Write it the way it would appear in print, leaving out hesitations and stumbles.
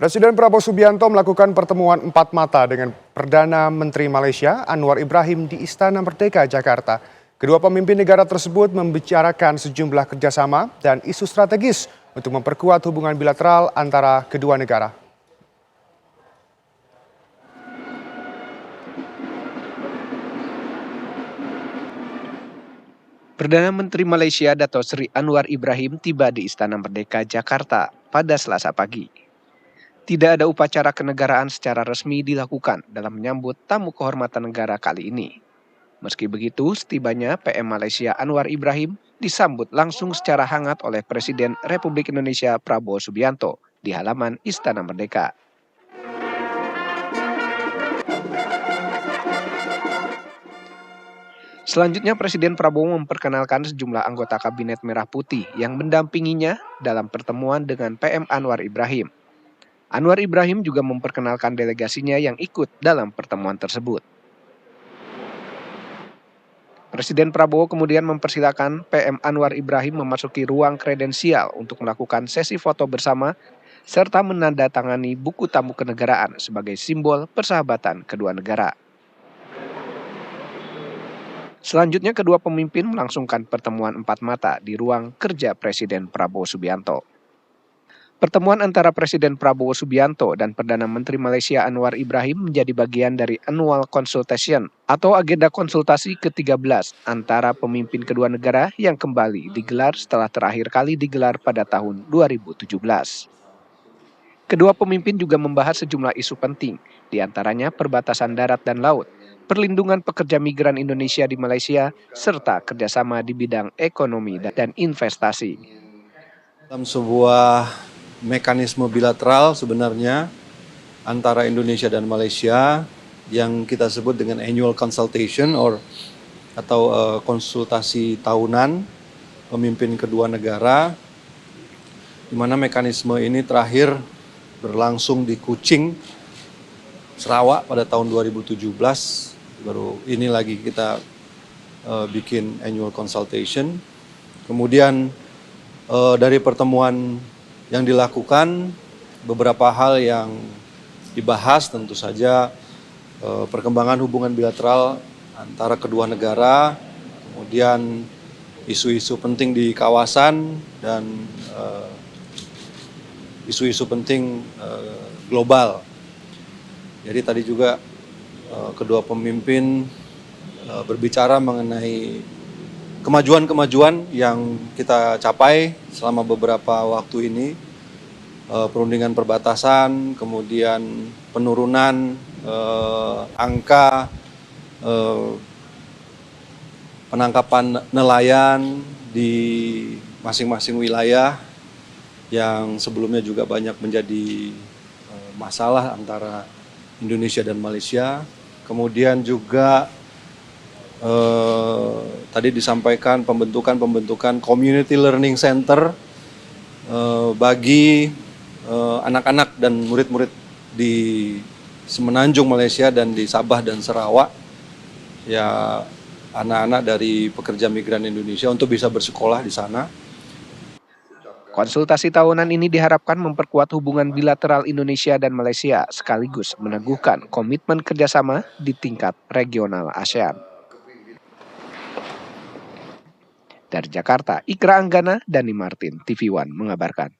Presiden Prabowo Subianto melakukan pertemuan empat mata dengan Perdana Menteri Malaysia Anwar Ibrahim di Istana Merdeka, Jakarta. Kedua pemimpin negara tersebut membicarakan sejumlah kerjasama dan isu strategis untuk memperkuat hubungan bilateral antara kedua negara. Perdana Menteri Malaysia Dato' Sri Anwar Ibrahim tiba di Istana Merdeka, Jakarta pada Selasa pagi. Tidak ada upacara kenegaraan secara resmi dilakukan dalam menyambut tamu kehormatan negara kali ini. Meski begitu, setibanya PM Malaysia Anwar Ibrahim disambut langsung secara hangat oleh Presiden Republik Indonesia Prabowo Subianto di halaman Istana Merdeka. Selanjutnya Presiden Prabowo memperkenalkan sejumlah anggota Kabinet Merah Putih yang mendampinginya dalam pertemuan dengan PM Anwar Ibrahim. Anwar Ibrahim juga memperkenalkan delegasinya yang ikut dalam pertemuan tersebut. Presiden Prabowo kemudian mempersilakan PM Anwar Ibrahim memasuki ruang kredensial untuk melakukan sesi foto bersama serta menandatangani buku tamu kenegaraan sebagai simbol persahabatan kedua negara. Selanjutnya kedua pemimpin melangsungkan pertemuan empat mata di ruang kerja Presiden Prabowo Subianto. Pertemuan antara Presiden Prabowo Subianto dan Perdana Menteri Malaysia Anwar Ibrahim menjadi bagian dari Annual Consultation atau agenda konsultasi ke-13 antara pemimpin kedua negara yang kembali digelar setelah terakhir kali digelar pada tahun 2017. Kedua pemimpin juga membahas sejumlah isu penting, diantaranya perbatasan darat dan laut, perlindungan pekerja migran Indonesia di Malaysia, serta kerjasama di bidang ekonomi dan investasi. Dalam sebuah mekanisme bilateral sebenarnya antara Indonesia dan Malaysia yang kita sebut dengan annual consultation atau konsultasi tahunan pemimpin kedua negara, di mana mekanisme ini terakhir berlangsung di Kuching, Sarawak pada tahun 2017. Baru ini lagi kita bikin annual consultation. Kemudian dari pertemuan yang dilakukan, beberapa hal yang dibahas tentu saja perkembangan hubungan bilateral antara kedua negara, kemudian isu-isu penting di kawasan dan isu-isu penting global. Jadi tadi juga kedua pemimpin berbicara mengenai kemajuan-kemajuan yang kita capai selama beberapa waktu ini, perundingan perbatasan, kemudian penurunan angka penangkapan nelayan di masing-masing wilayah yang sebelumnya juga banyak menjadi masalah antara Indonesia dan Malaysia. Kemudian juga tadi disampaikan pembentukan community learning center bagi anak-anak dan murid-murid di Semenanjung Malaysia dan di Sabah dan Sarawak, ya anak-anak dari pekerja migran Indonesia untuk bisa bersekolah di sana. Konsultasi tahunan ini diharapkan memperkuat hubungan bilateral Indonesia dan Malaysia sekaligus meneguhkan komitmen kerjasama di tingkat regional ASEAN. Dari Jakarta, Ikra Anggana, Dani Martin, TV One mengabarkan.